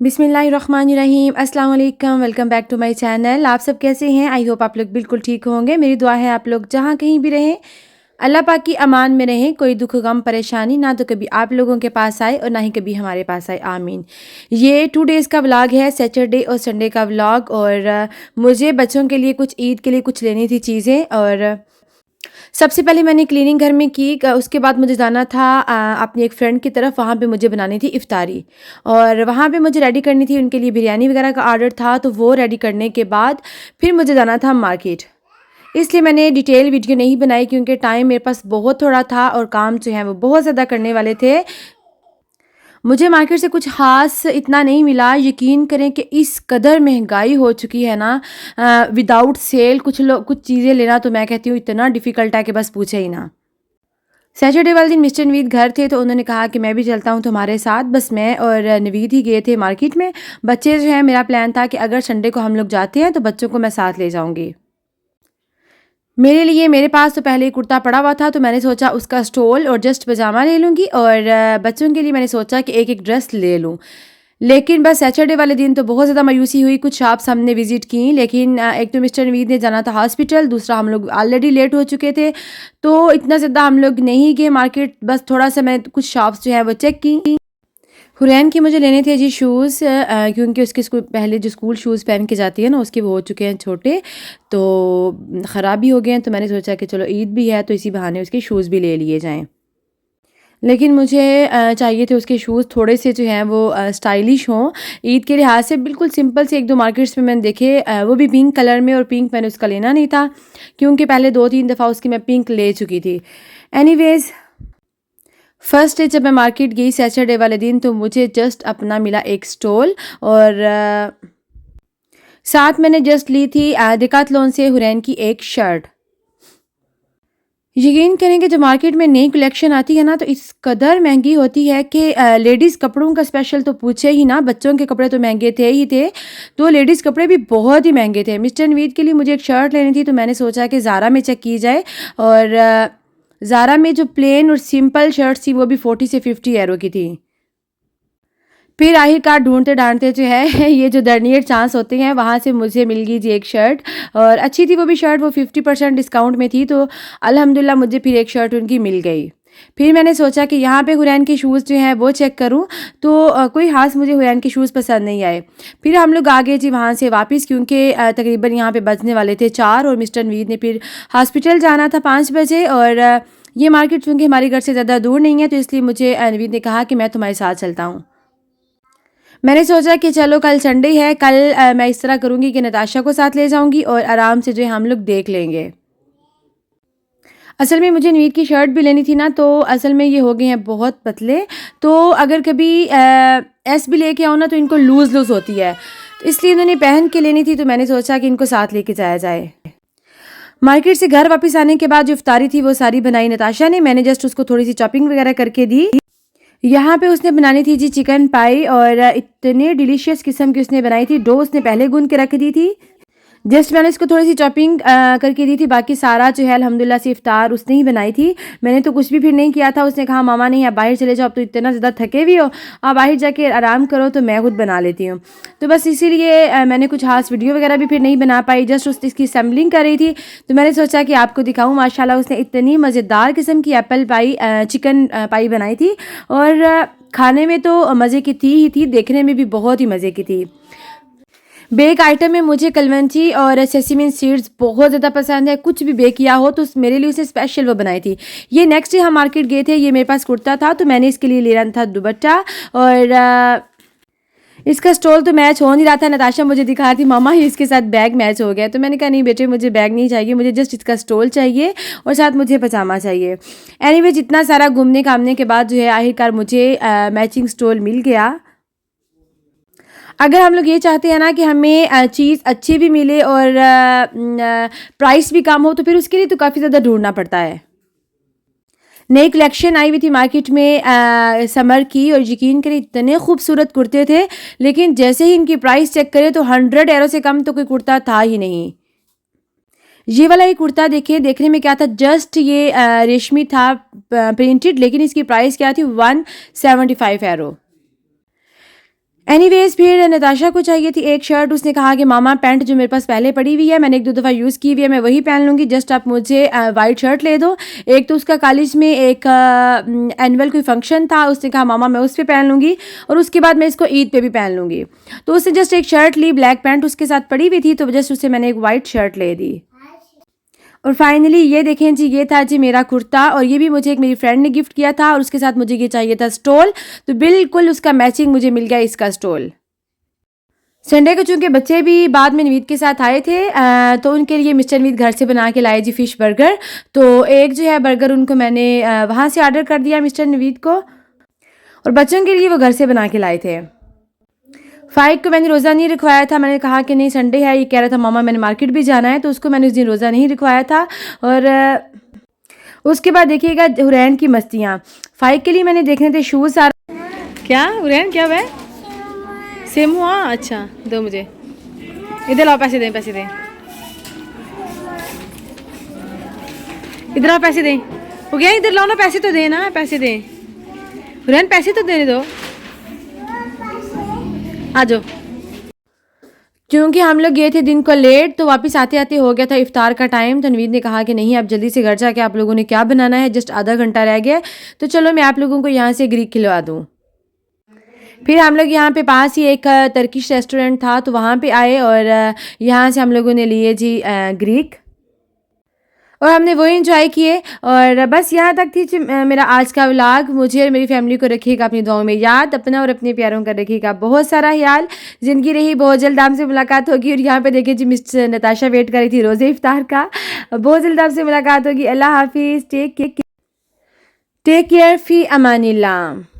बिस्मिल्लाहिर्रहमानिर्रहीम अस्सलाम वालेकुम। Welcome back to my channel. आप सब कैसे हैं? आई होप आप लोग बिल्कुल ठीक होंगे। मेरी दुआ है आप लोग जहाँ कहीं भी रहें अल्लाह पाक की अमान में रहें। कोई दुख गम परेशानी ना तो कभी आप लोगों के पास आए और ना ही कभी हमारे पास आए, आमीन। ये 2 डेज़ का व्लॉग है, सैटरडे और संडे का व्लॉग। और मुझे बच्चों के लिए कुछ ईद के लिए कुछ लेनी थी चीज़ें। और सबसे पहले मैंने क्लीनिंग घर में की, उसके बाद मुझे जाना था अपनी एक फ्रेंड की तरफ। वहाँ पे मुझे बनानी थी इफ्तारी और वहाँ पे मुझे रेडी करनी थी, उनके लिए बिरयानी वगैरह का ऑर्डर था। तो वो रेडी करने के बाद फिर मुझे जाना था मार्केट। इसलिए मैंने डिटेल वीडियो नहीं बनाई क्योंकि टाइम मेरे पास बहुत थोड़ा था और काम जो है वो बहुत ज़्यादा करने वाले थे। मुझे मार्केट से कुछ ख़ास इतना नहीं मिला। यकीन करें कि इस कदर महंगाई हो चुकी है ना, विदाउट सेल कुछ चीज़ें लेना तो मैं कहती हूँ इतना डिफ़िकल्ट है कि बस पूछे ही ना। सैटरडे वाले दिन मिस्टर नवीद घर थे तो उन्होंने कहा कि मैं भी चलता हूँ तुम्हारे साथ। बस मैं और नवीद ही गए थे मार्केट में। बच्चे जो है, मेरा प्लान था कि अगर संडे को हम लोग जाते हैं तो बच्चों को मैं साथ ले जाऊँगी। मेरे लिए मेरे पास तो पहले ही कुर्ता पड़ा हुआ था तो मैंने सोचा उसका स्टोल और जस्ट पजामा ले लूँगी। और बच्चों के लिए मैंने सोचा कि एक-एक ड्रेस ले लूँ। लेकिन बस सैटरडे वाले दिन तो बहुत ज़्यादा मायूसी हुई। कुछ शॉप्स हमने विज़िट की लेकिन एक तो मिस्टर नवीद ने जाना था हॉस्पिटल, दूसरा हम लोग ऑलरेडी लेट हो चुके थे। तो इतना ज़्यादा हम लोग नहीं गए मार्केट, बस थोड़ा-सा मैंने कुछ शॉप्स जो है वो चेक की। हुरैन के मुझे लेने थे जी शूज़, क्योंकि उसके स्कूल पहले जो स्कूल शूज़ पहन के जाती है ना, उसके वो हो चुके हैं छोटे, तो ख़राब भी हो गए हैं। तो मैंने सोचा कि चलो ईद भी है तो इसी बहाने उसके शूज़ भी ले लिए जाएँ। लेकिन मुझे चाहिए थे उसके शूज़ थोड़े से जो हैं वो स्टाइलिश हों। ईद के लिहाज से बिल्कुल सिंपल से 1-2 मार्केट्स में मैंने देखे, वो भी पिंक कलर में। और पिंक मैंने उसका लेना नहीं था क्योंकि पहले 2-3 दफ़ा उसकी मैं पिंक ले चुकी थी। एनीवेज़, फर्स्ट डे जब मैं मार्केट गई सैटरडे वाले दिन तो मुझे जस्ट अपना मिला एक स्टॉल। और साथ मैंने जस्ट ली थी डिकाथलॉन से हुरैन की एक शर्ट। यकीन करेंगे जब मार्केट में नई कलेक्शन आती है ना तो इस कदर महंगी होती है कि लेडीज़ कपड़ों का स्पेशल तो पूछे ही ना। बच्चों के कपड़े तो महंगे थे ही थे, तो लेडीज़ कपड़े भी बहुत ही महंगे थे। मिस्टर नवीद के लिए मुझे एक शर्ट लेनी थी तो मैंने सोचा कि ज़ारा में चेक की जाए। और ज़ारा में जो प्लेन और सिंपल शर्ट थी वो भी 40 से 50 यूरो की थी। फिर आखिरकार ढूँढते-ढाँढते जो है ये जो दरनियर चांस होते हैं वहाँ से मुझे मिल गई जी एक शर्ट। और अच्छी थी वो भी शर्ट, वो 50% डिस्काउंट में थी तो अल्हम्दुलिल्लाह मुझे फिर एक शर्ट उनकी मिल गई। फिर मैंने सोचा कि यहाँ पे हुरैन के शूज़ जो हैं वो चेक करूँ तो कोई ख़ास मुझे हुरैन के शूज़ पसंद नहीं आए। फिर हम लोग आ गए जी वहाँ से वापस क्योंकि तकरीबन यहाँ पे बजने वाले थे 4 और मिस्टर नवीद ने फिर हॉस्पिटल जाना था 5 बजे। और ये मार्केट चूँकि हमारे घर से ज़्यादा दूर नहीं है तो इसलिए मुझे नवीद ने कहा कि मैं तुम्हारे साथ चलता हूँ। मैंने सोचा कि चलो कल संडे है, कल मैं इस तरह करूँगी कि नताशा को साथ ले जाऊँगी और आराम से जो है हम लोग देख लेंगे। असल में मुझे नवीद की शर्ट भी लेनी थी ना, तो असल में ये हो गए हैं बहुत पतले। तो अगर कभी एस भी लेके आओ ना तो इनको लूज़ होती है, तो इसलिए इन्होंने पहन के लेनी थी। तो मैंने सोचा कि इनको साथ लेके जाया जाए। मार्केट से घर वापस आने के बाद जो इफ्तारी थी वो सारी बनाई नताशा ने। मैंने जस्ट उसको थोड़ी सी चॉपिंग वगैरह करके दी। यहाँ पे उसने बनानी थी जी चिकन पाई और इतने डिलीशियस किस्म की उसने बनाई थी। डो उसने पहले गूंद के रख दी थी, जस्ट मैंने इसको थोड़ी सी चॉपिंग करके दी थी। बाकी सारा जो है अल्हम्दुलिल्लाह से इफ्तार उसने ही बनाई थी। मैंने तो कुछ भी फिर नहीं किया था। उसने कहा मामा नहीं आप बाहर चले जाओ, अब तो इतना ज़्यादा थके हुए हो, आप बाहर जाके आराम करो तो मैं खुद बना लेती हूँ। तो बस इसीलिए मैंने कुछ खास वीडियो वगैरह भी फिर नहीं बना पाई, जस्ट इसकी असेंबलिंग कर रही थी। तो मैंने सोचा कि आपको दिखाऊँ। माशाल्लाह उसने इतनी मज़ेदार किस्म की एप्पल पाई चिकन पाई बनाई थी। और खाने में तो मज़े की थी ही थी, देखने में भी बहुत ही मज़े की थी। बेक आइटम में मुझे कलवंजी और सेसमी सीड्स बहुत ज़्यादा पसंद है। कुछ भी बेक किया हो तो मेरे लिए उसने स्पेशल वो बनाई थी। ये नेक्स्ट डे हम मार्केट गए थे, ये मेरे पास कुर्ता था तो मैंने इसके लिए लेना था दुपट्टा। और इसका स्टॉल तो मैच हो नहीं रहा था। नताशा मुझे दिखा रही थी मामा ही इसके साथ बैग मैच हो गया। तो मैंने कहा नहीं बेटे मुझे बैग नहीं चाहिए, मुझे जस्ट इसका स्टॉल चाहिए और साथ मुझे पजामा चाहिए। एनीवे जितना सारा घूमने घामने के बाद जो है आखिरकार मुझे मैचिंग स्टॉल मिल गया। अगर हम लोग ये चाहते हैं ना कि हमें चीज़ अच्छी भी मिले और प्राइस भी कम हो तो फिर उसके लिए तो काफ़ी ज़्यादा ढूंढना पड़ता है। नई कलेक्शन आई हुई थी मार्केट में समर की और यकीन करें इतने खूबसूरत कुर्ते थे, लेकिन जैसे ही इनकी प्राइस चेक करें तो 100 यूरो से कम तो कोई कुर्ता था ही नहीं। ये वाला एक कुर्ता देखिए, देखने में क्या था, जस्ट ये रेशमी था प्रिंटेड, लेकिन इसकी प्राइस क्या थी 175 यूरो। एनीवेज़ फिर नताशा को चाहिए थी एक शर्ट, उसने कहा कि मामा पैंट जो मेरे पास पहले पड़ी हुई है, मैंने 1-2 दफ़ा यूज़ की हुई है, मैं वही पहन लूँगी, जस्ट आप मुझे वाइट शर्ट ले दो। एक तो उसका कॉलेज में एक एनुअल कोई फंक्शन था, उसने कहा मामा मैं उस पे पहन लूँगी और उसके बाद मैं इसको ईद पे भी पहन लूँगी। तो उसने जस्ट एक शर्ट ली, ब्लैक पैंट उसके साथ पड़ी हुई थी, तो जस्ट उसे मैंने एक वाइट शर्ट ले दी। और फाइनली ये देखें जी, ये था जी मेरा कुर्ता, और ये भी मुझे एक मेरी फ्रेंड ने गिफ्ट किया था, और उसके साथ मुझे ये चाहिए था स्टोल, तो बिल्कुल उसका मैचिंग मुझे मिल गया इसका स्टोल। संडे को चूँकि बच्चे भी बाद में नवीद के साथ आए थे, तो उनके लिए मिस्टर नवीद घर से बना के लाए जी फ़िश बर्गर। तो एक जो है बर्गर उनको मैंने वहाँ से ऑर्डर कर दिया मिस्टर नवीद को, और बच्चों के लिए वो घर से बना के लाए थे। फ़ाइक को मैंने रोज़ा नहीं रखवाया था, मैंने कहा कि नहीं संडे है, ये कह रहा था मामा मैंने मार्केट भी जाना है, तो उसको मैंने उस दिन रोज़ा नहीं रखवाया था। और उसके बाद देखिएगा हुरैन की मस्तियाँ। फ़ाइक के लिए मैंने देखने थे शूज़ सारा। क्या हुरैन क्या हुआ है? सेम हुआ? अच्छा दो मुझे, इधर लाओ, पैसे दें, पैसे दें, इधर आओ, पैसे दें। हो गया, इधर लाओ ना, पैसे तो दें ना, पैसे दें हुरैन, पैसे तो देने दो, आ जाओ। क्योंकि हम लोग गए थे दिन को लेट, तो वापस आते आते हो गया था इफ्तार का टाइम। तो नवीद ने कहा कि नहीं आप जल्दी से घर जाके आप लोगों ने क्या बनाना है, जस्ट आधा घंटा रह गया, तो चलो मैं आप लोगों को यहाँ से ग्रीक खिलवा दूँ। फिर हम लोग यहाँ पे पास ही एक टर्किश रेस्टोरेंट था, तो वहाँ पे आए, और यहाँ से हम लोगों ने लिए जी ग्रीक, और हमने वही इंजॉय किए। और बस यहाँ तक थी जी मेरा आज का व्लॉग। मुझे और मेरी फैमिली को रखिएगा अपनी दुआओं में याद, अपना और अपने प्यारों का रखिएगा बहुत सारा ख्याल। ज़िंदगी रही बहुत जल्द आपसे मुलाकात होगी। और यहाँ पे देखिए जी मिस नताशा वेट कर रही थी रोज़े इफ्तार का। बहुत जल्द आपसे मुलाकात होगी। अल्लाह हाफिज़, टेक केयर, फ़ी अमानिल्लाह।